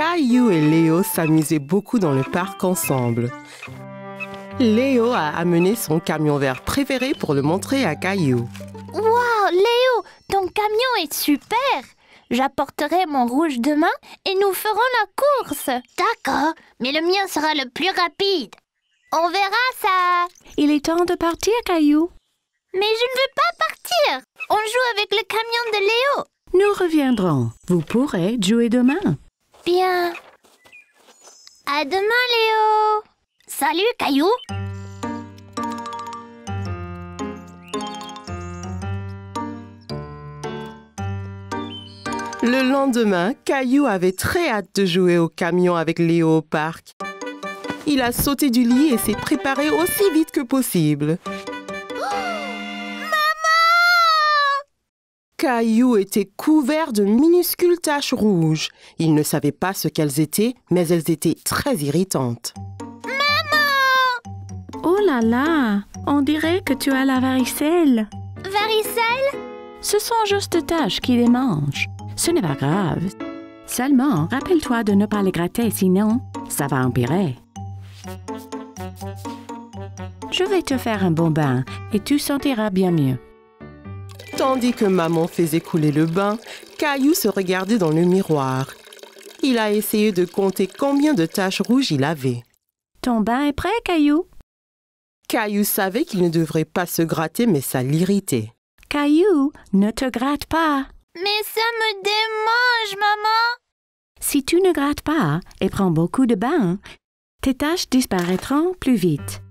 Caillou et Léo s'amusaient beaucoup dans le parc ensemble. Léo a amené son camion vert préféré pour le montrer à Caillou. Wow, Léo, ton camion est super! J'apporterai mon rouge demain et nous ferons la course. D'accord, mais le mien sera le plus rapide. On verra ça. Il est temps de partir, Caillou. Mais je ne veux pas partir. On joue avec le camion de Léo. Nous reviendrons. Vous pourrez jouer demain. Bien. À demain, Léo. Salut, Caillou. Le lendemain, Caillou avait très hâte de jouer au camion avec Léo au parc. Il a sauté du lit et s'est préparé aussi vite que possible. Maman! Caillou était couvert de minuscules taches rouges. Il ne savait pas ce qu'elles étaient, mais elles étaient très irritantes. Oh là là, on dirait que tu as la varicelle. Varicelle? Ce sont juste des taches qui les mangent. Ce n'est pas grave. Seulement, rappelle-toi de ne pas les gratter, sinon, ça va empirer. Je vais te faire un bon bain et tu sentiras bien mieux. Tandis que maman faisait couler le bain, Caillou se regardait dans le miroir. Il a essayé de compter combien de taches rouges il avait. Ton bain est prêt, Caillou? Caillou savait qu'il ne devrait pas se gratter, mais ça l'irritait. Caillou, ne te gratte pas. Mais ça me démange, maman. Si tu ne grattes pas et prends beaucoup de bains, tes taches disparaîtront plus vite.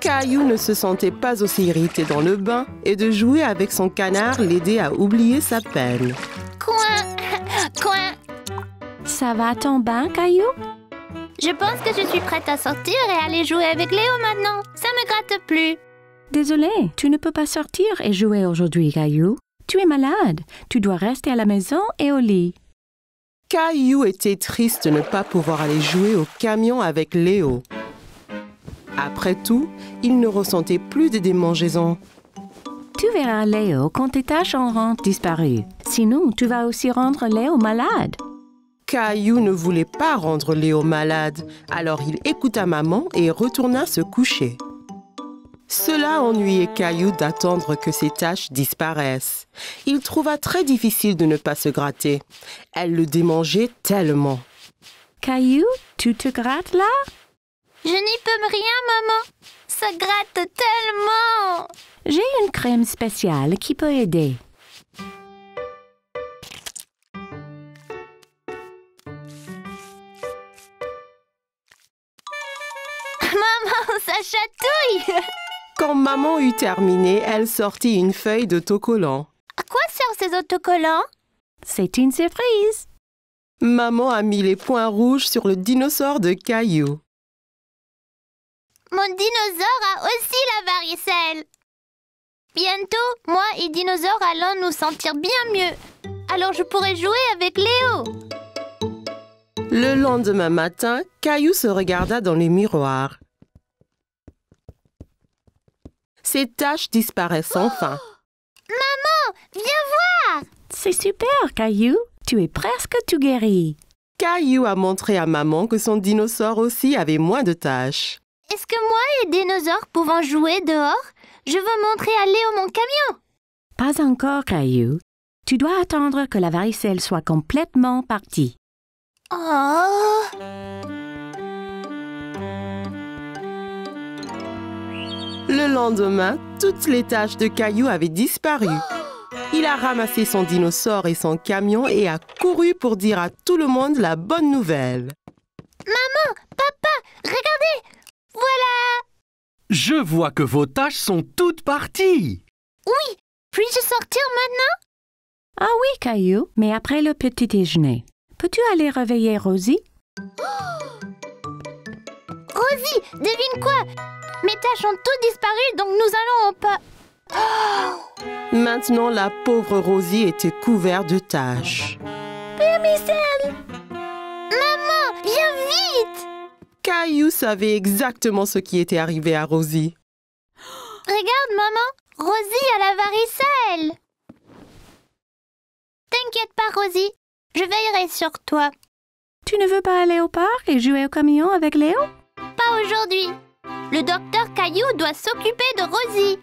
Caillou ne se sentait pas aussi irrité dans le bain et de jouer avec son canard l'aidait à oublier sa peine. Coin, coin. Ça va ton bain, Caillou? Je pense que je suis prête à sortir et aller jouer avec Léo maintenant. Ça me gratte plus. Désolé, tu ne peux pas sortir et jouer aujourd'hui, Caillou. Tu es malade. Tu dois rester à la maison et au lit. Caillou était triste de ne pas pouvoir aller jouer au camion avec Léo. Après tout, il ne ressentait plus de démangeaisons. Tu verras Léo quand tes taches auront disparu. Sinon, tu vas aussi rendre Léo malade. Caillou ne voulait pas rendre Léo malade, alors il écouta maman et retourna se coucher. Cela ennuyait Caillou d'attendre que ses taches disparaissent. Il trouva très difficile de ne pas se gratter. Elle le démangeait tellement. Caillou, tu te grattes là? Je n'y peux rien, maman. Ça gratte tellement. J'ai une crème spéciale qui peut aider. Maman, ça chatouille. Quand maman eut terminé, elle sortit une feuille d'autocollant. À quoi servent ces autocollants? C'est une surprise. Maman a mis les points rouges sur le dinosaure de Caillou. Mon dinosaure a aussi la varicelle. Bientôt, moi et Dinosaure allons nous sentir bien mieux. Alors je pourrai jouer avec Léo. Le lendemain matin, Caillou se regarda dans les miroirs. Ses taches disparaissent enfin. Maman, viens voir. C'est super, Caillou. Tu es presque tout guéri. Caillou a montré à maman que son dinosaure aussi avait moins de taches. Est-ce que moi et Dinosaure pouvons jouer dehors? Je veux montrer à Léo mon camion. Pas encore, Caillou. Tu dois attendre que la varicelle soit complètement partie. Oh! Le lendemain, toutes les taches de Caillou avaient disparu. Il a ramassé son dinosaure et son camion et a couru pour dire à tout le monde la bonne nouvelle. Maman, papa, regardez! Voilà! Je vois que vos taches sont toutes parties. Oui, puis-je sortir maintenant? Ah oui, Caillou, mais après le petit déjeuner. Peux-tu aller réveiller Rosie? Rosie, devine quoi? Mes taches ont toutes disparu, donc nous allons au pas. Maintenant, la pauvre Rosie était couverte de taches. Vermicelle! Maman, viens vite! Caillou savait exactement ce qui était arrivé à Rosie. Regarde, maman, Rosie a la varicelle. T'inquiète pas, Rosie, je veillerai sur toi. Tu ne veux pas aller au parc et jouer au camion avec Léo? Pas aujourd'hui. Le docteur Caillou doit s'occuper de Rosie.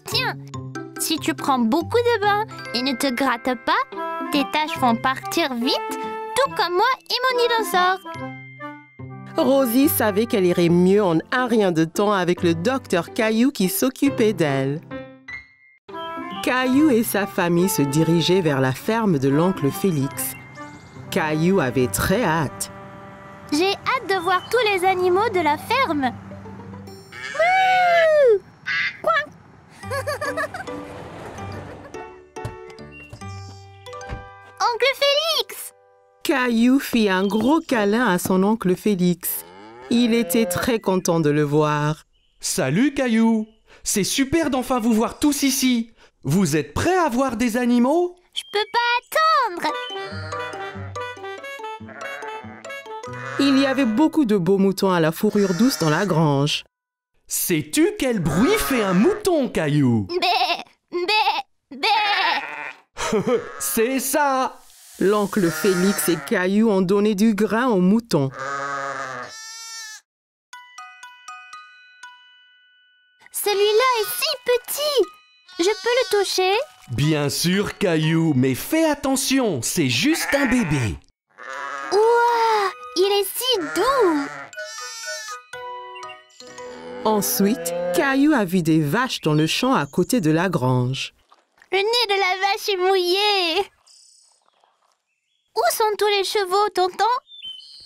Tiens, si tu prends beaucoup de bains et ne te grattes pas, tes taches vont partir vite, tout comme moi et mon dinosaure. Rosie savait qu'elle irait mieux en un rien de temps avec le docteur Caillou qui s'occupait d'elle. Caillou et sa famille se dirigeaient vers la ferme de l'oncle Félix. Caillou avait très hâte. J'ai hâte de voir tous les animaux de la ferme. Wouh! Oncle Félix! Caillou fit un gros câlin à son oncle Félix. Il était très content de le voir. Salut Caillou! C'est super d'enfin vous voir tous ici. Vous êtes prêts à voir des animaux? Je peux pas attendre! Il y avait beaucoup de beaux moutons à la fourrure douce dans la grange. Sais-tu quel bruit fait un mouton, Caillou? Bé! Bé! Bé! C'est ça! L'oncle Félix et Caillou ont donné du grain aux moutons. Celui-là est si petit! Je peux le toucher? Bien sûr, Caillou, mais fais attention, c'est juste un bébé. Ouah! Il est si doux! Ensuite, Caillou a vu des vaches dans le champ à côté de la grange. Le nez de la vache est mouillé! Où sont tous les chevaux, tonton?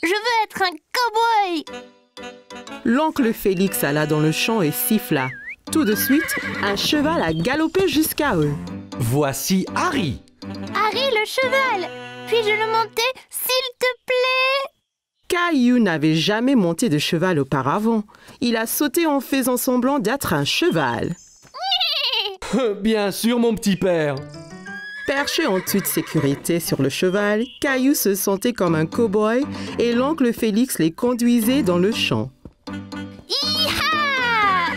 Je veux être un cow-boy! L'oncle Félix alla dans le champ et siffla. Tout de suite, un cheval a galopé jusqu'à eux. Voici Harry. Harry le cheval! Puis-je le monter, s'il te plaît? Caillou n'avait jamais monté de cheval auparavant. Il a sauté en faisant semblant d'être un cheval. Bien sûr, mon petit père. Perché en toute sécurité sur le cheval, Caillou se sentait comme un cow-boy et l'oncle Félix les conduisait dans le champ. Hi-ha!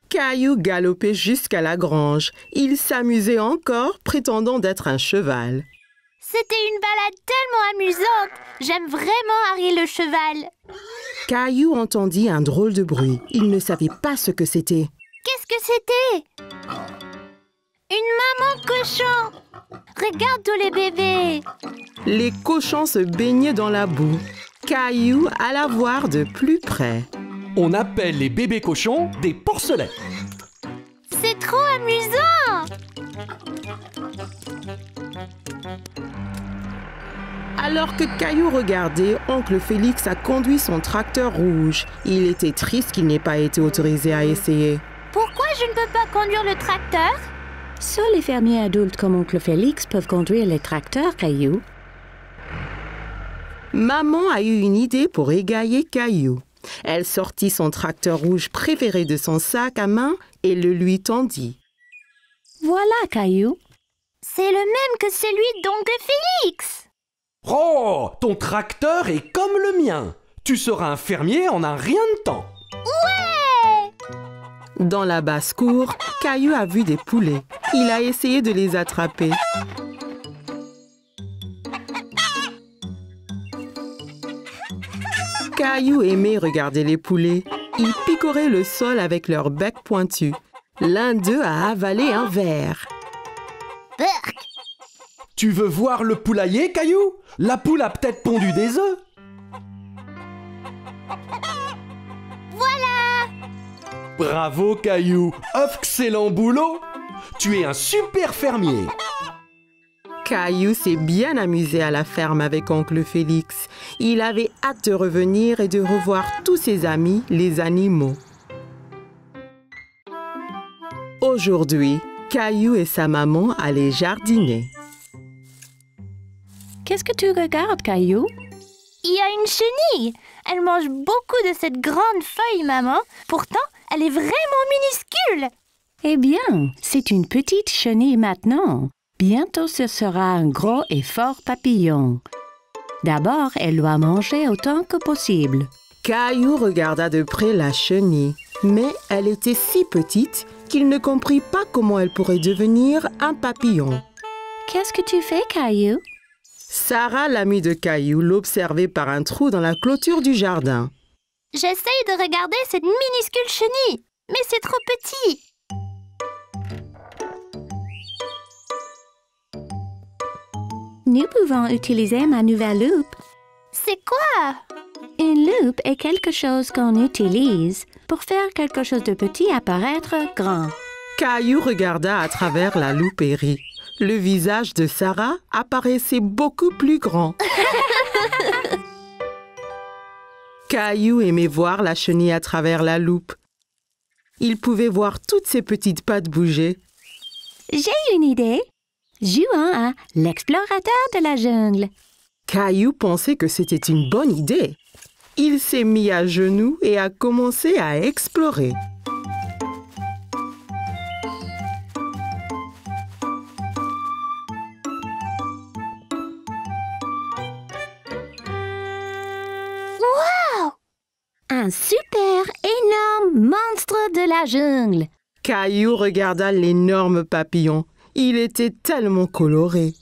Caillou galopait jusqu'à la grange. Il s'amusait encore, prétendant d'être un cheval. C'était une balade tellement amusante. J'aime vraiment Harry le cheval. Caillou entendit un drôle de bruit. Il ne savait pas ce que c'était. Qu'est-ce que c'était? Une maman cochon! Regarde tous les bébés! Les cochons se baignaient dans la boue. Caillou alla voir de plus près. On appelle les bébés cochons des porcelets. C'est trop amusant! Alors que Caillou regardait, oncle Félix a conduit son tracteur rouge. Il était triste qu'il n'ait pas été autorisé à essayer. Pourquoi je ne peux pas conduire le tracteur? Seuls les fermiers adultes comme oncle Félix peuvent conduire les tracteurs, Caillou. Maman a eu une idée pour égayer Caillou. Elle sortit son tracteur rouge préféré de son sac à main et le lui tendit. Voilà, Caillou. C'est le même que celui d'oncle Félix! Oh, ton tracteur est comme le mien. Tu seras un fermier en un rien de temps. Ouais! Dans la basse-cour, Caillou a vu des poulets. Il a essayé de les attraper. Caillou aimait regarder les poulets. Ils picoraient le sol avec leur bec pointu. L'un d'eux a avalé un verre. Berk! Tu veux voir le poulailler, Caillou? La poule a peut-être pondu des œufs. Voilà! Bravo, Caillou. Excellent boulot. Tu es un super fermier. Caillou s'est bien amusé à la ferme avec oncle Félix. Il avait hâte de revenir et de revoir tous ses amis, les animaux. Aujourd'hui, Caillou et sa maman allaient jardiner. Qu'est-ce que tu regardes, Caillou? Il y a une chenille! Elle mange beaucoup de cette grande feuille, maman. Pourtant, elle est vraiment minuscule. Eh bien, c'est une petite chenille maintenant. Bientôt, ce sera un gros et fort papillon. D'abord, elle doit manger autant que possible. Caillou regarda de près la chenille, mais elle était si petite qu'il ne comprit pas comment elle pourrait devenir un papillon. Qu'est-ce que tu fais, Caillou? Sarah, l'amie de Caillou, l'observait par un trou dans la clôture du jardin. J'essaye de regarder cette minuscule chenille, mais c'est trop petit. Nous pouvons utiliser ma nouvelle loupe. C'est quoi? Une loupe est quelque chose qu'on utilise pour faire quelque chose de petit apparaître grand. Caillou regarda à travers la loupe et rit. Le visage de Sarah apparaissait beaucoup plus grand. Caillou aimait voir la chenille à travers la loupe. Il pouvait voir toutes ses petites pattes bouger. J'ai une idée. Jouons à l'explorateur de la jungle. Caillou pensait que c'était une bonne idée. Il s'est mis à genoux et a commencé à explorer. Un super énorme monstre de la jungle. Caillou regarda l'énorme papillon. Il était tellement coloré.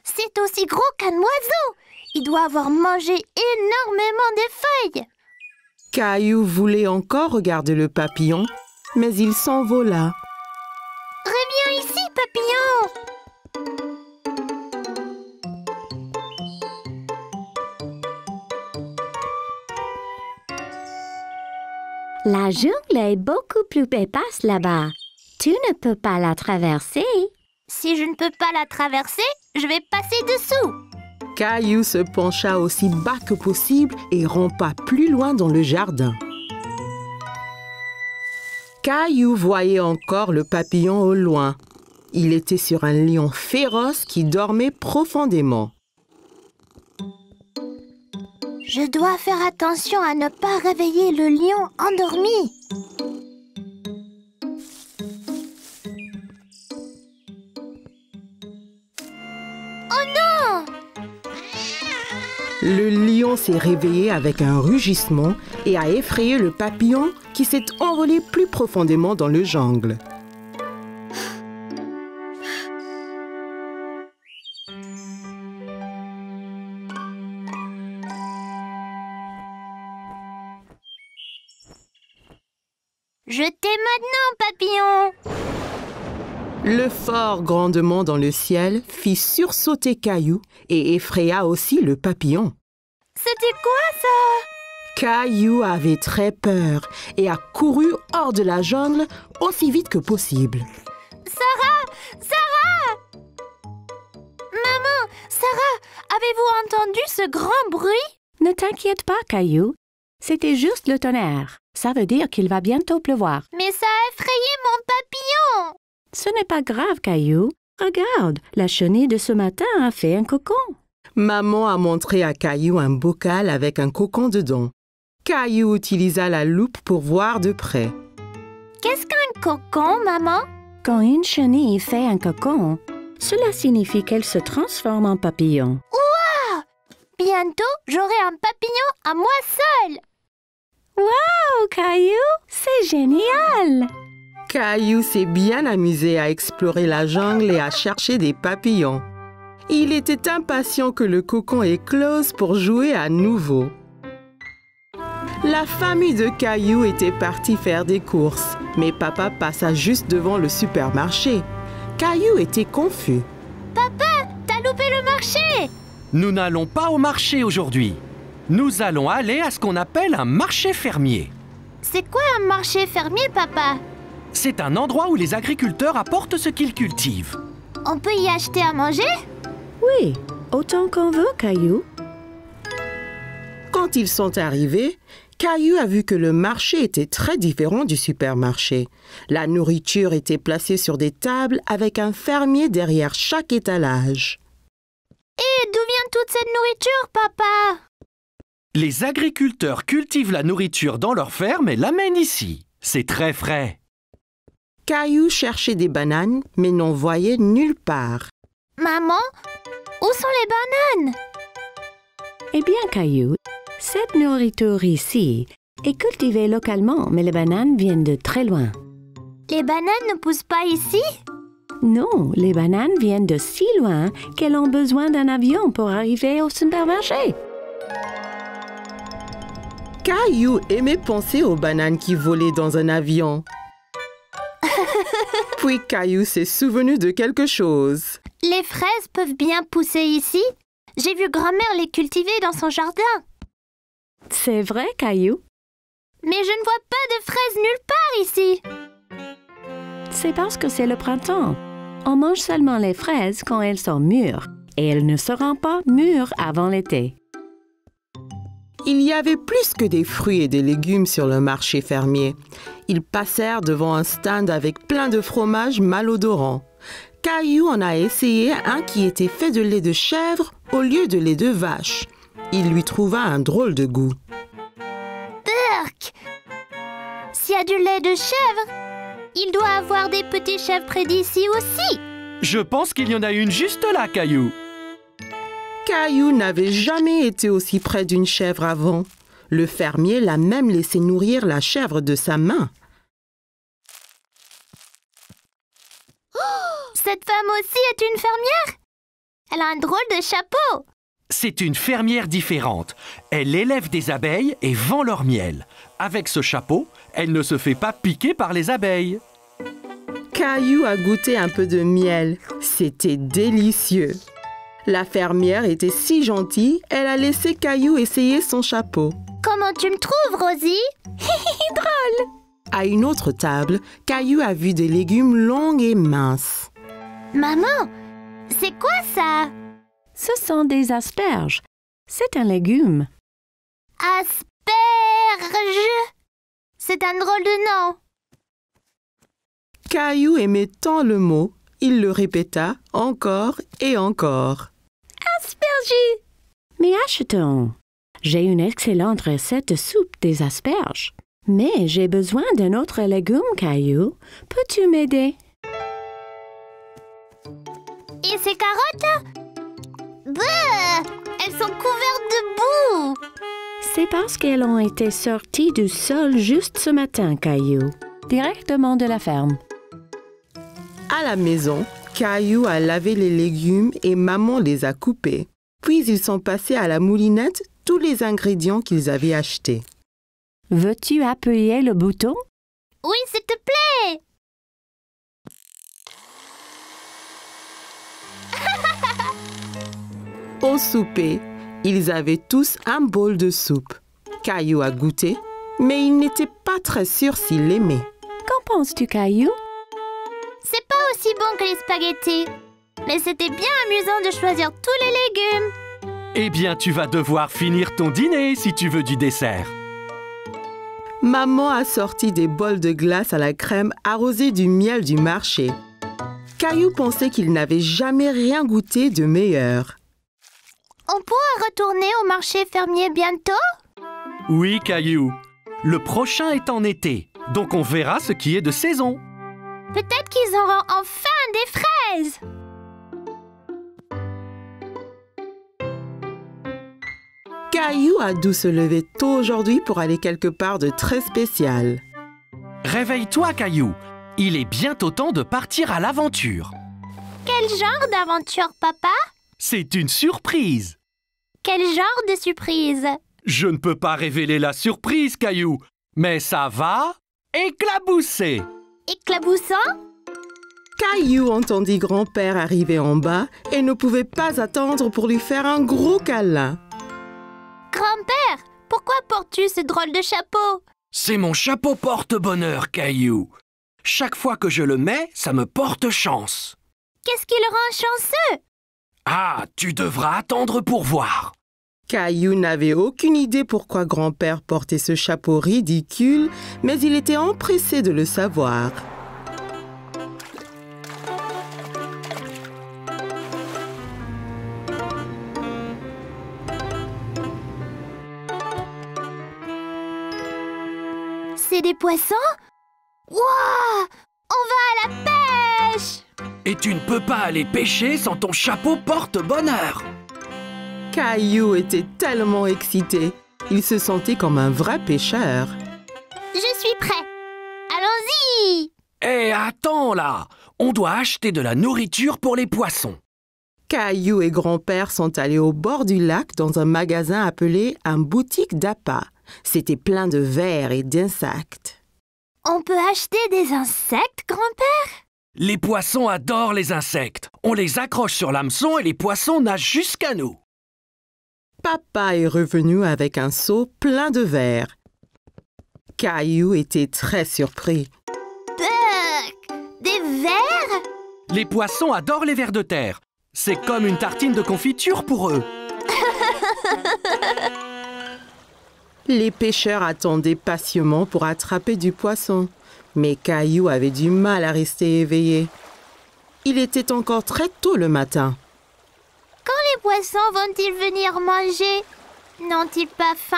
C'est aussi gros qu'un oiseau. Il doit avoir mangé énormément de feuilles. Caillou voulait encore regarder le papillon, mais il s'envola. Reviens ici, papillon. La jungle est beaucoup plus épaisse là-bas. Tu ne peux pas la traverser. Si je ne peux pas la traverser, je vais passer dessous. Caillou se pencha aussi bas que possible et rampa plus loin dans le jardin. Caillou voyait encore le papillon au loin. Il était sur un lion féroce qui dormait profondément. Je dois faire attention à ne pas réveiller le lion endormi. Oh non! Le lion s'est réveillé avec un rugissement et a effrayé le papillon qui s'est envolé plus profondément dans le jungle. Je t'ai maintenant, papillon! Le fort grandement dans le ciel fit sursauter Caillou et effraya aussi le papillon. C'était quoi ça? Caillou avait très peur et a couru hors de la jungle aussi vite que possible. Sarah! Sarah! Maman! Sarah! Avez-vous entendu ce grand bruit? Ne t'inquiète pas, Caillou. C'était juste le tonnerre. Ça veut dire qu'il va bientôt pleuvoir. Mais ça a effrayé mon papillon! Ce n'est pas grave, Caillou. Regarde, la chenille de ce matin a fait un cocon. Maman a montré à Caillou un bocal avec un cocon dedans. Caillou utilisa la loupe pour voir de près. Qu'est-ce qu'un cocon, maman? Quand une chenille fait un cocon, cela signifie qu'elle se transforme en papillon. Ouah! Bientôt, j'aurai un papillon à moi seule! Wow, Caillou, c'est génial! Caillou s'est bien amusé à explorer la jungle et à chercher des papillons. Il était impatient que le cocon éclose pour jouer à nouveau. La famille de Caillou était partie faire des courses, mais papa passa juste devant le supermarché. Caillou était confus. Papa, t'as loupé le marché! Nous n'allons pas au marché aujourd'hui. Nous allons aller à ce qu'on appelle un marché fermier. C'est quoi un marché fermier, papa? C'est un endroit où les agriculteurs apportent ce qu'ils cultivent. On peut y acheter à manger? Oui, autant qu'on veut, Caillou. Quand ils sont arrivés, Caillou a vu que le marché était très différent du supermarché. La nourriture était placée sur des tables avec un fermier derrière chaque étalage. Et d'où vient toute cette nourriture, papa? Les agriculteurs cultivent la nourriture dans leur ferme et l'amènent ici. C'est très frais. Caillou cherchait des bananes, mais n'en voyait nulle part. Maman, où sont les bananes? Eh bien, Caillou, cette nourriture ici est cultivée localement, mais les bananes viennent de très loin. Les bananes ne poussent pas ici? Non, les bananes viennent de si loin qu'elles ont besoin d'un avion pour arriver au supermarché. Caillou aimait penser aux bananes qui volaient dans un avion. Puis Caillou s'est souvenu de quelque chose. Les fraises peuvent bien pousser ici. J'ai vu grand-mère les cultiver dans son jardin. C'est vrai, Caillou? Mais je ne vois pas de fraises nulle part ici. C'est parce que c'est le printemps. On mange seulement les fraises quand elles sont mûres, et elles ne seront pas mûres avant l'été. Il y avait plus que des fruits et des légumes sur le marché fermier. Ils passèrent devant un stand avec plein de fromages malodorants. Caillou en a essayé un qui était fait de lait de chèvre au lieu de lait de vache. Il lui trouva un drôle de goût. Burk! S'il y a du lait de chèvre, il doit avoir des petits chèvres près d'ici aussi. Je pense qu'il y en a une juste là, Caillou. Caillou n'avait jamais été aussi près d'une chèvre avant. Le fermier l'a même laissé nourrir la chèvre de sa main. Cette femme aussi est une fermière. Elle a un drôle de chapeau. C'est une fermière différente. Elle élève des abeilles et vend leur miel. Avec ce chapeau, elle ne se fait pas piquer par les abeilles. Caillou a goûté un peu de miel. C'était délicieux. La fermière était si gentille, elle a laissé Caillou essayer son chapeau. Comment tu me trouves, Rosie? Drôle. À une autre table, Caillou a vu des légumes longs et minces. Maman, c'est quoi ça? Ce sont des asperges. C'est un légume. Asperge. C'est un drôle de nom. Caillou aimait tant le mot, il le répéta encore et encore. Asperges! Mais achetons. J'ai une excellente recette de soupe des asperges. Mais j'ai besoin d'un autre légume, Caillou. Peux-tu m'aider? Et ces carottes? Bah, elles sont couvertes de boue. C'est parce qu'elles ont été sorties du sol juste ce matin, Caillou. Directement de la ferme. À la maison, Caillou a lavé les légumes et maman les a coupés. Puis ils sont passés à la moulinette tous les ingrédients qu'ils avaient achetés. Veux-tu appuyer le bouton? Oui, s'il te plaît. Au souper, ils avaient tous un bol de soupe. Caillou a goûté, mais il n'était pas très sûr s'il l'aimait. Qu'en penses-tu, Caillou? C'est pas aussi bon que les spaghettis. Mais c'était bien amusant de choisir tous les légumes. Eh bien, tu vas devoir finir ton dîner si tu veux du dessert. Maman a sorti des bols de glace à la crème arrosés du miel du marché. Caillou pensait qu'il n'avait jamais rien goûté de meilleur. On pourra retourner au marché fermier bientôt? Oui, Caillou. Le prochain est en été, donc on verra ce qui est de saison. Peut-être qu'ils auront enfin des fraises. Caillou a dû se lever tôt aujourd'hui pour aller quelque part de très spécial. Réveille-toi, Caillou. Il est bientôt temps de partir à l'aventure. Quel genre d'aventure, papa? C'est une surprise. Quel genre de surprise? Je ne peux pas révéler la surprise, Caillou, mais ça va éclabousser. Éclaboussant? Caillou entendit grand-père arriver en bas et ne pouvait pas attendre pour lui faire un gros câlin. Grand-père, pourquoi portes-tu ce drôle de chapeau? C'est mon chapeau porte-bonheur, Caillou. Chaque fois que je le mets, ça me porte chance. Qu'est-ce qui le rend chanceux? Ah, tu devras attendre pour voir. Caillou n'avait aucune idée pourquoi grand-père portait ce chapeau ridicule, mais il était empressé de le savoir. C'est des poissons? Wouah! On va à la pêche! Et tu ne peux pas aller pêcher sans ton chapeau porte-bonheur. Caillou était tellement excité. Il se sentait comme un vrai pêcheur. Je suis prêt. Allons-y! Hé, attends là! On doit acheter de la nourriture pour les poissons. Caillou et grand-père sont allés au bord du lac dans un magasin appelé un boutique d'appât. C'était plein de vers et d'insectes. On peut acheter des insectes, grand-père? Les poissons adorent les insectes. On les accroche sur l'hameçon et les poissons nagent jusqu'à nous. Papa est revenu avec un seau plein de vers. Caillou était très surpris. Des vers? Les poissons adorent les vers de terre. C'est comme une tartine de confiture pour eux. Les pêcheurs attendaient patiemment pour attraper du poisson. Mais Caillou avait du mal à rester éveillé. Il était encore très tôt le matin. Quand les poissons vont-ils venir manger? N'ont-ils pas faim?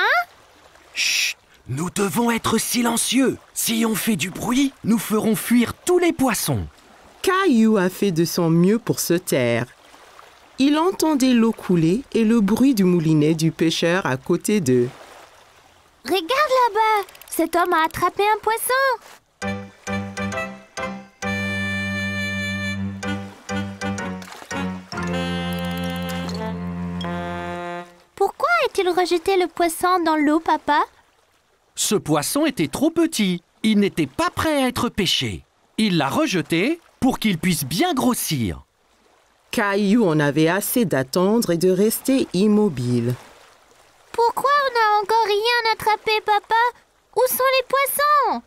Chut! Nous devons être silencieux. Si on fait du bruit, nous ferons fuir tous les poissons. Caillou a fait de son mieux pour se taire. Il entendait l'eau couler et le bruit du moulinet du pêcheur à côté d'eux. Regarde là-bas! Cet homme a attrapé un poisson! Pourquoi a-t-il rejeté le poisson dans l'eau, papa? Ce poisson était trop petit. Il n'était pas prêt à être pêché. Il l'a rejeté pour qu'il puisse bien grossir. Caillou en avait assez d'attendre et de rester immobile. Pourquoi on n'a encore rien attrapé, papa? Où sont les poissons?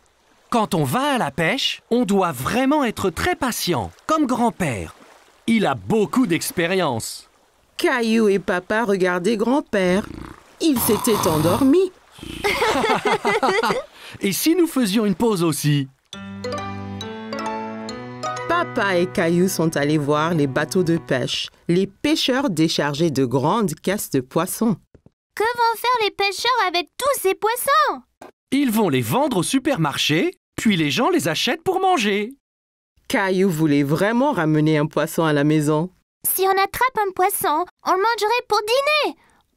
Quand on va à la pêche, on doit vraiment être très patient, comme grand-père. Il a beaucoup d'expérience. Caillou et papa regardaient grand-père. Il s'était endormi. Et si nous faisions une pause aussi? Papa et Caillou sont allés voir les bateaux de pêche. Les pêcheurs déchargeaient de grandes caisses de poissons. Que vont faire les pêcheurs avec tous ces poissons? Ils vont les vendre au supermarché, puis les gens les achètent pour manger. Caillou voulait vraiment ramener un poisson à la maison. Si on attrape un poisson, on le mangerait pour dîner.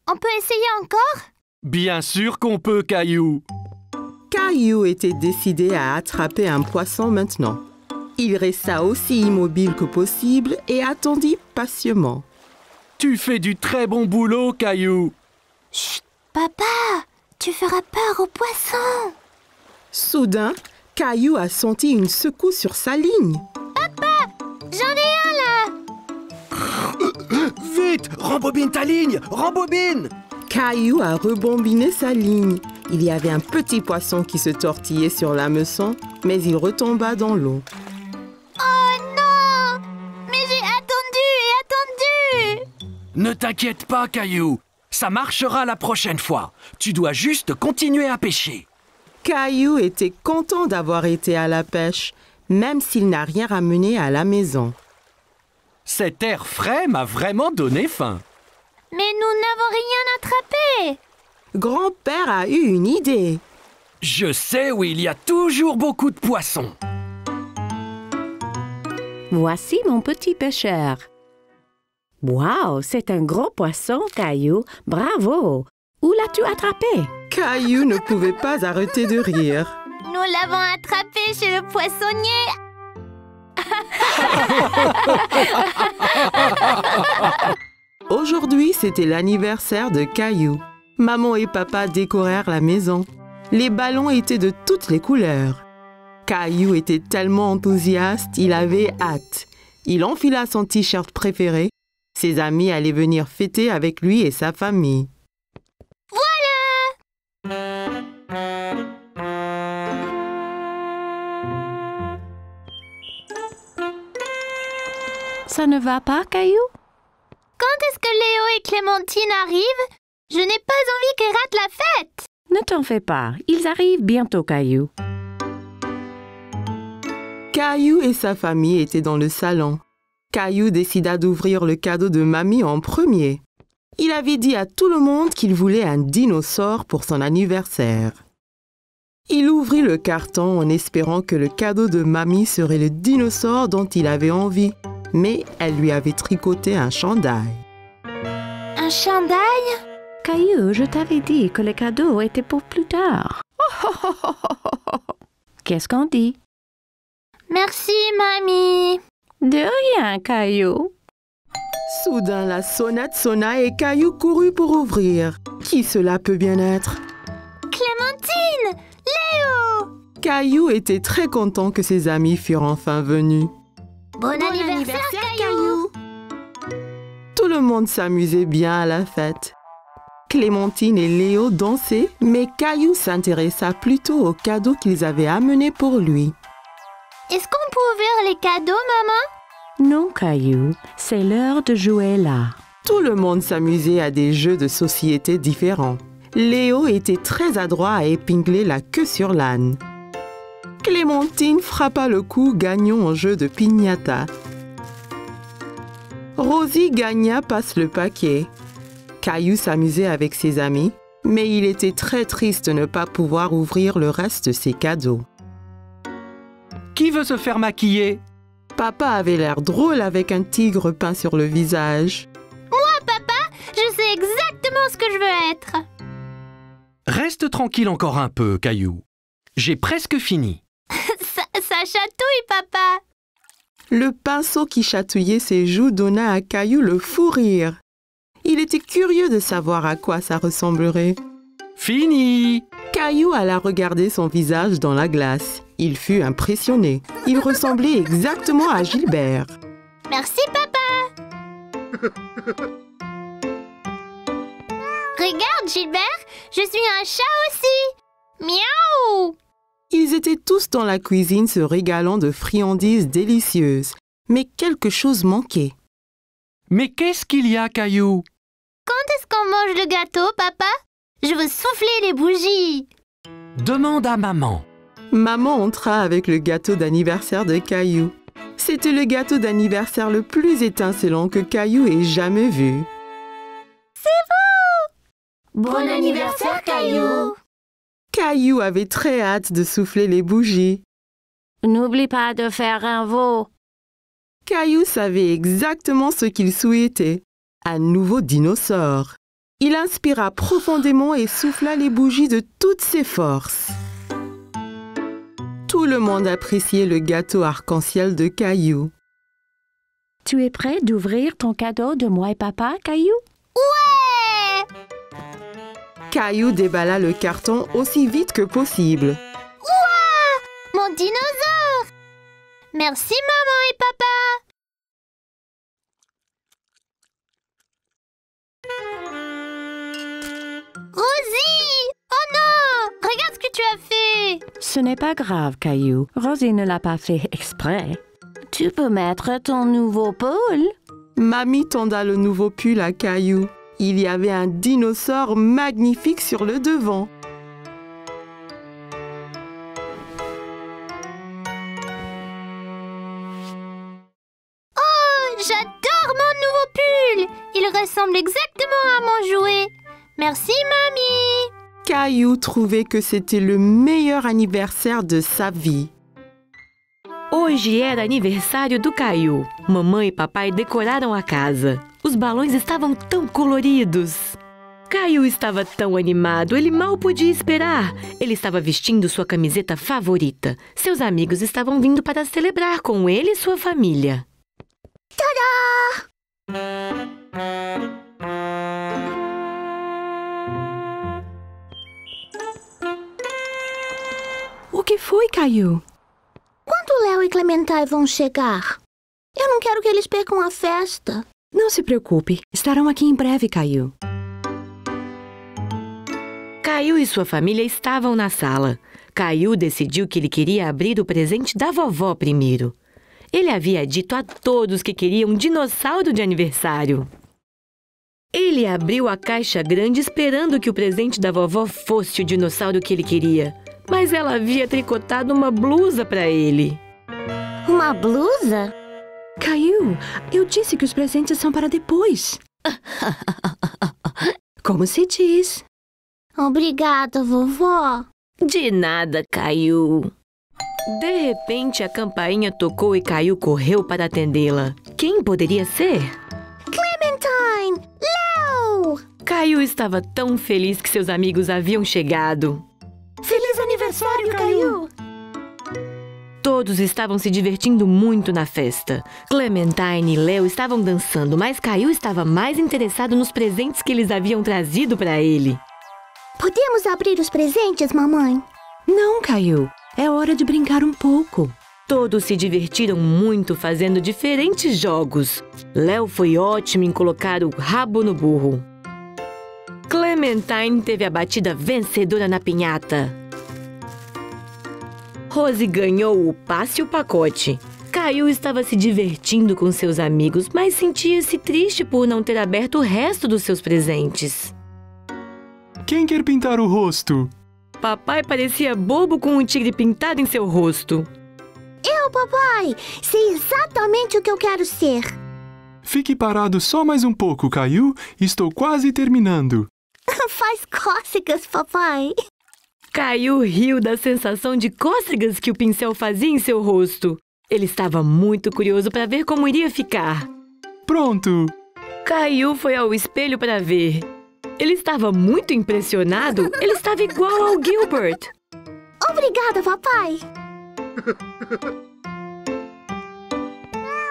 On peut essayer encore? Bien sûr qu'on peut, Caillou. Caillou était décidé à attraper un poisson maintenant. Il resta aussi immobile que possible et attendit patiemment. Tu fais du très bon boulot, Caillou. Chut, papa, tu feras peur aux poissons. Soudain, Caillou a senti une secousse sur sa ligne. Papa, j'en ai un là. Vite, rembobine ta ligne, rembobine. Caillou a rebombiné sa ligne. Il y avait un petit poisson qui se tortillait sur l'hameçon, mais il retomba dans l'eau. Oh non! Mais j'ai attendu et attendu! Ne t'inquiète pas, Caillou. Ça marchera la prochaine fois. Tu dois juste continuer à pêcher. Caillou était content d'avoir été à la pêche, même s'il n'a rien ramené à la maison. Cet air frais m'a vraiment donné faim. Mais nous n'avons rien attrapé! Grand-père a eu une idée. Je sais où il y a toujours beaucoup de poissons. Voici mon petit pêcheur. Wow, c'est un gros poisson, Caillou. Bravo! Où l'as-tu attrapé? Caillou ne pouvait pas arrêter de rire. Nous l'avons attrapé chez le poissonnier! Aujourd'hui, c'était l'anniversaire de Caillou. Maman et papa décorèrent la maison. Les ballons étaient de toutes les couleurs. Caillou était tellement enthousiaste, il avait hâte. Il enfila son t-shirt préféré. Ses amis allaient venir fêter avec lui et sa famille. Ça ne va pas, Caillou? Quand est-ce que Léo et Clémentine arrivent? Je n'ai pas envie qu'ils ratent la fête! Ne t'en fais pas, ils arrivent bientôt, Caillou. Caillou et sa famille étaient dans le salon. Caillou décida d'ouvrir le cadeau de mamie en premier. Il avait dit à tout le monde qu'il voulait un dinosaure pour son anniversaire. Il ouvrit le carton en espérant que le cadeau de mamie serait le dinosaure dont il avait envie, mais elle lui avait tricoté un chandail. Un chandail? Caillou, je t'avais dit que le cadeau était pour plus tard. Qu'est-ce qu'on dit? Merci, mamie. De rien, Caillou. Soudain, la sonnette sonna et Caillou courut pour ouvrir. Qui cela peut bien être? Clémentine! Léo! Caillou était très content que ses amis furent enfin venus. Bon anniversaire, Caillou! Tout le monde s'amusait bien à la fête. Clémentine et Léo dansaient, mais Caillou s'intéressa plutôt aux cadeaux qu'ils avaient amenés pour lui. Est-ce qu'on peut ouvrir les cadeaux, maman? Non, Caillou, c'est l'heure de jouer là. Tout le monde s'amusait à des jeux de société différents. Léo était très adroit à épingler la queue sur l'âne. Clémentine frappa le coup gagnant en jeu de piñata. Rosie gagna passe le paquet. Caillou s'amusait avec ses amis, mais il était très triste de ne pas pouvoir ouvrir le reste de ses cadeaux. Qui veut se faire maquiller? Papa avait l'air drôle avec un tigre peint sur le visage. Je sais exactement ce que je veux être. Reste tranquille encore un peu, Caillou. J'ai presque fini. Ça chatouille, papa. Le pinceau qui chatouillait ses joues donna à Caillou le fou rire. Il était curieux de savoir à quoi ça ressemblerait. Fini! Caillou alla regarder son visage dans la glace. Il fut impressionné. Il ressemblait exactement à Gilbert. Merci, papa. Regarde, Gilbert, je suis un chat aussi. Miaou! Ils étaient tous dans la cuisine se régalant de friandises délicieuses. Mais quelque chose manquait. Mais qu'est-ce qu'il y a, Caillou? Quand est-ce qu'on mange le gâteau, papa? Je veux souffler les bougies. Demande à maman. Maman entra avec le gâteau d'anniversaire de Caillou. C'était le gâteau d'anniversaire le plus étincelant que Caillou ait jamais vu. Bon anniversaire, Caillou. Caillou avait très hâte de souffler les bougies. N'oublie pas de faire un veau. Caillou savait exactement ce qu'il souhaitait. Un nouveau dinosaure. Il inspira profondément et souffla les bougies de toutes ses forces. Tout le monde appréciait le gâteau arc-en-ciel de Caillou. Tu es prêt d'ouvrir ton cadeau de moi et papa, Caillou? Ouais! Caillou déballa le carton aussi vite que possible. Mon dinosaure! Merci, maman et papa. Rosie! Oh non! Regarde ce que tu as fait! Ce n'est pas grave, Caillou. Rosie ne l'a pas fait exprès. Tu peux mettre ton nouveau pull. Mamie tenda le nouveau pull à Caillou. Il y avait un dinosaure magnifique sur le devant. J'adore mon nouveau pull! Il ressemble exactement à mon jouet. Merci, mamie! Caillou trouvait que c'était le meilleur anniversaire de sa vie. Hoje era aniversário do Caillou. Mamãe e papai decoraram a casa. Os balões estavam tão coloridos. Caillou estava tão animado, ele mal podia esperar. Ele estava vestindo sua camiseta favorita. Seus amigos estavam vindo para celebrar com ele e sua família. O que foi, Caillou? Quando Léo e Clementine vão chegar? Eu não quero que eles percam a festa. Não se preocupe, estarão aqui em breve, Caillou. Caillou e sua família estavam na sala. Caillou decidiu que ele queria abrir o presente da vovó primeiro. Ele havia dito a todos que queria um dinossauro de aniversário. Ele abriu a caixa grande esperando que o presente da vovó fosse o dinossauro que ele queria. Mas ela havia tricotado uma blusa para ele. Uma blusa? Caillou, eu disse que os presentes são para depois. Como se diz? Obrigada, vovó. De nada, Caillou. De repente, a campainha tocou e Caillou correu para atendê-la. Quem poderia ser? Clementine! Léo! Caillou estava tão feliz que seus amigos haviam chegado. Feliz aniversário, Caillou! Todos estavam se divertindo muito na festa. Clementine e Leo estavam dançando, mas Caillou estava mais interessado nos presentes que eles haviam trazido para ele. Podemos abrir os presentes, mamãe? Não, Caillou. É hora de brincar um pouco. Todos se divertiram muito fazendo diferentes jogos. Leo foi ótimo em colocar o rabo no burro. Clementine teve a batida vencedora na pinhata. Rosie ganhou o passe e o pacote. Caillou estava se divertindo com seus amigos, mas sentia-se triste por não ter aberto o resto dos seus presentes. Quem quer pintar o rosto? Papai parecia bobo com um tigre pintado em seu rosto. Eu, papai! Sei exatamente o que eu quero ser. Fique parado só mais um pouco, Caillou. Estou quase terminando. Faz cócegas, papai. Caillou riu da sensação de cócegas que o pincel fazia em seu rosto. Ele estava muito curioso para ver como iria ficar. Pronto! Caillou foi ao espelho para ver. Ele estava muito impressionado. Ele estava igual ao Gilbert. Obrigada, papai.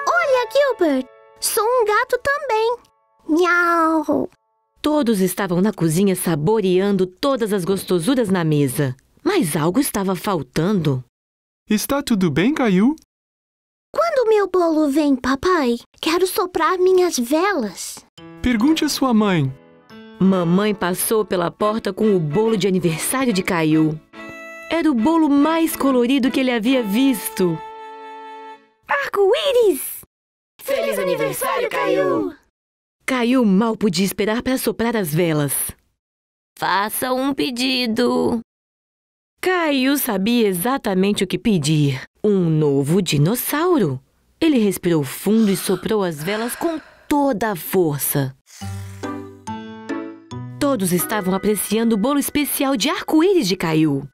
Olha, Gilbert. Sou um gato também. Miau. Todos estavam na cozinha saboreando todas as gostosuras na mesa. Mas algo estava faltando. Está tudo bem, Caillou? Quando meu bolo vem, papai, quero soprar minhas velas. Pergunte à sua mãe. Mamãe passou pela porta com o bolo de aniversário de Caillou. Era o bolo mais colorido que ele havia visto. Arco-íris! Feliz aniversário, Caillou! Caillou mal podia esperar para soprar as velas. Faça um pedido. Caillou sabia exatamente o que pedir. Um novo dinossauro. Ele respirou fundo e soprou as velas com toda a força. Todos estavam apreciando o bolo especial de arco-íris de Caillou.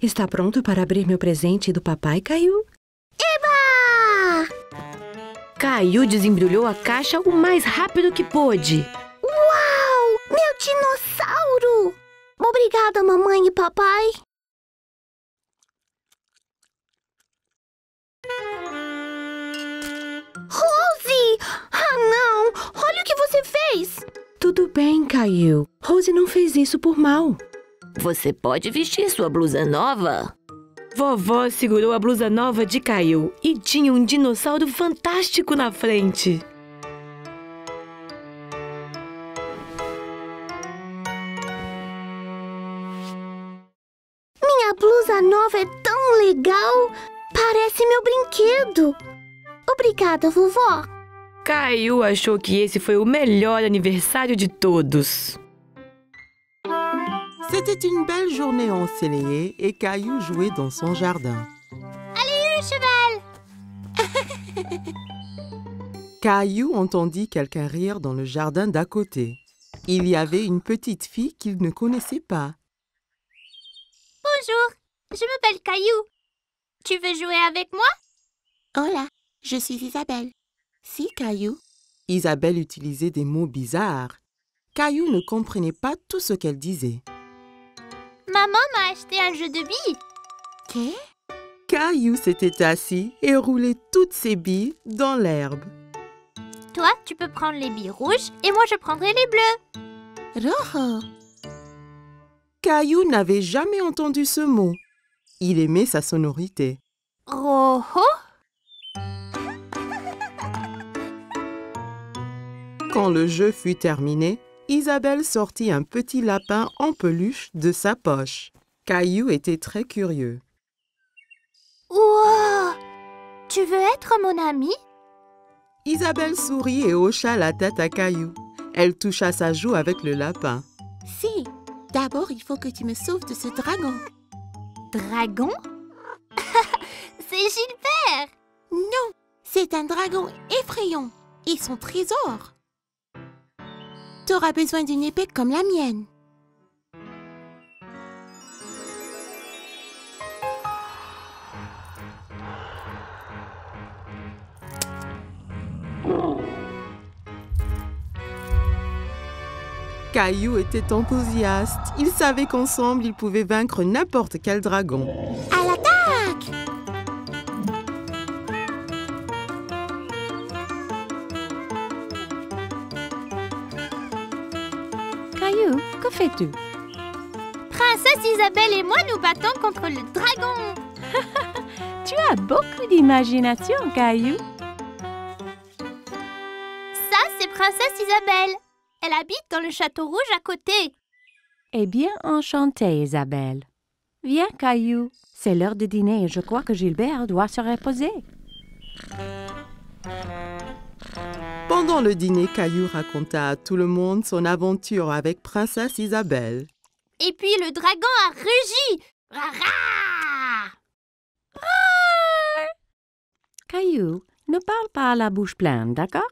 Está pronto para abrir meu presente do papai, Caillou? Eba! Caillou desembrulhou a caixa o mais rápido que pôde. Uau! Meu dinossauro! Obrigada, mamãe e papai. Rosie! Ah, não! Olha o que você fez! Tudo bem, Caillou. Rosie não fez isso por mal. Você pode vestir sua blusa nova? Vovó segurou a blusa nova de Caillou e tinha um dinossauro fantástico na frente. Minha blusa nova é tão legal! Parece meu brinquedo! Obrigada, vovó! Caillou achou que esse foi o melhor aniversário de todos. C'était une belle journée ensoleillée et Caillou jouait dans son jardin. Allez, cheval! Caillou entendit quelqu'un rire dans le jardin d'à côté. Il y avait une petite fille qu'il ne connaissait pas. Bonjour, je m'appelle Caillou. Tu veux jouer avec moi? Hola, je suis Isabelle. Si, Caillou. Isabelle utilisait des mots bizarres. Caillou ne comprenait pas tout ce qu'elle disait. Maman m'a acheté un jeu de billes. ¿Qué? Caillou s'était assis et roulait toutes ses billes dans l'herbe. Toi, tu peux prendre les billes rouges et moi, je prendrai les bleues. Rojo. Caillou n'avait jamais entendu ce mot. Il aimait sa sonorité. Rojo? Quand le jeu fut terminé, Isabelle sortit un petit lapin en peluche de sa poche. Caillou était très curieux. Wow! Tu veux être mon ami? Isabelle sourit et hocha la tête à Caillou. Elle toucha sa joue avec le lapin. Si, d'abord il faut que tu me sauves de ce dragon. Dragon? C'est Gilbert! Non, c'est un dragon effrayant et son trésor. T'auras besoin d'une épée comme la mienne. Caillou était enthousiaste. Il savait qu'ensemble, ils pouvaient vaincre n'importe quel dragon. À l'attaque! fais-tu? Princesse Isabelle et moi nous battons contre le dragon. Tu as beaucoup d'imagination, Caillou. Ça, c'est Princesse Isabelle. Elle habite dans le château rouge à côté. Eh bien, enchantée, Isabelle. Viens, Caillou. C'est l'heure de dîner et je crois que Gilbert doit se reposer. Pendant le dîner, Caillou raconta à tout le monde son aventure avec Princesse Isabelle. Et puis le dragon a rugi. Rara! Caillou, ne parle pas à la bouche pleine, d'accord?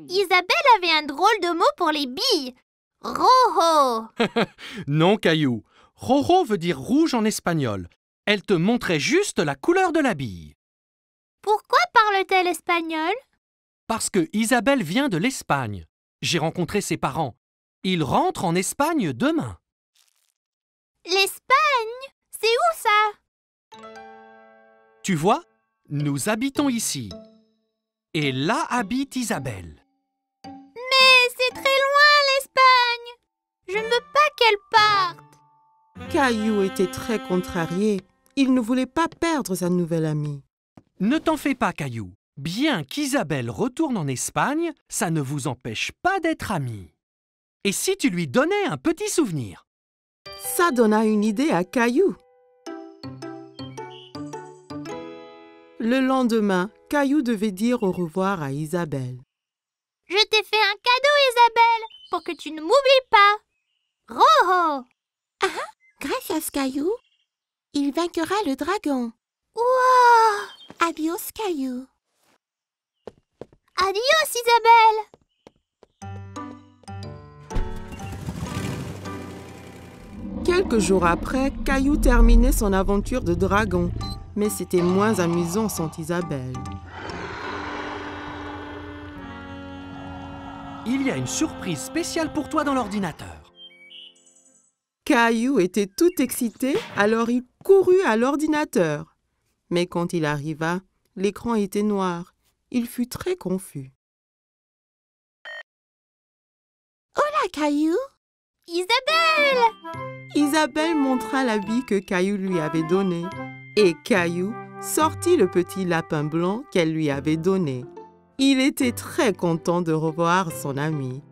Isabelle avait un drôle de mot pour les billes. Rojo. Non, Caillou. Rojo veut dire rouge en espagnol. Elle te montrait juste la couleur de la bille. Pourquoi parle-t-elle espagnol? Parce que Isabelle vient de l'Espagne. J'ai rencontré ses parents. Ils rentrent en Espagne demain. L'Espagne? C'est où ça? Tu vois, nous habitons ici. Et là habite Isabelle. Mais c'est très loin l'Espagne. Je ne veux pas qu'elle parte. Caillou était très contrarié. Il ne voulait pas perdre sa nouvelle amie. Ne t'en fais pas, Caillou. Bien qu'Isabelle retourne en Espagne, ça ne vous empêche pas d'être amis. Et si tu lui donnais un petit souvenir? Ça donna une idée à Caillou. Le lendemain, Caillou devait dire au revoir à Isabelle. Je t'ai fait un cadeau, Isabelle, pour que tu ne m'oublies pas. Rojo. Gracias, Caillou. Il vaincra le dragon. Wow. Adios, Caillou. Adios, Isabelle. Quelques jours après, Caillou terminait son aventure de dragon. Mais c'était moins amusant sans Isabelle. Il y a une surprise spéciale pour toi dans l'ordinateur. Caillou était tout excité, alors il courut à l'ordinateur. Mais quand il arriva, l'écran était noir. Il fut très confus. Hola, Caillou. Isabelle. Isabelle montra l'habit que Caillou lui avait donné. Et Caillou sortit le petit lapin blanc qu'elle lui avait donné. Il était très content de revoir son ami.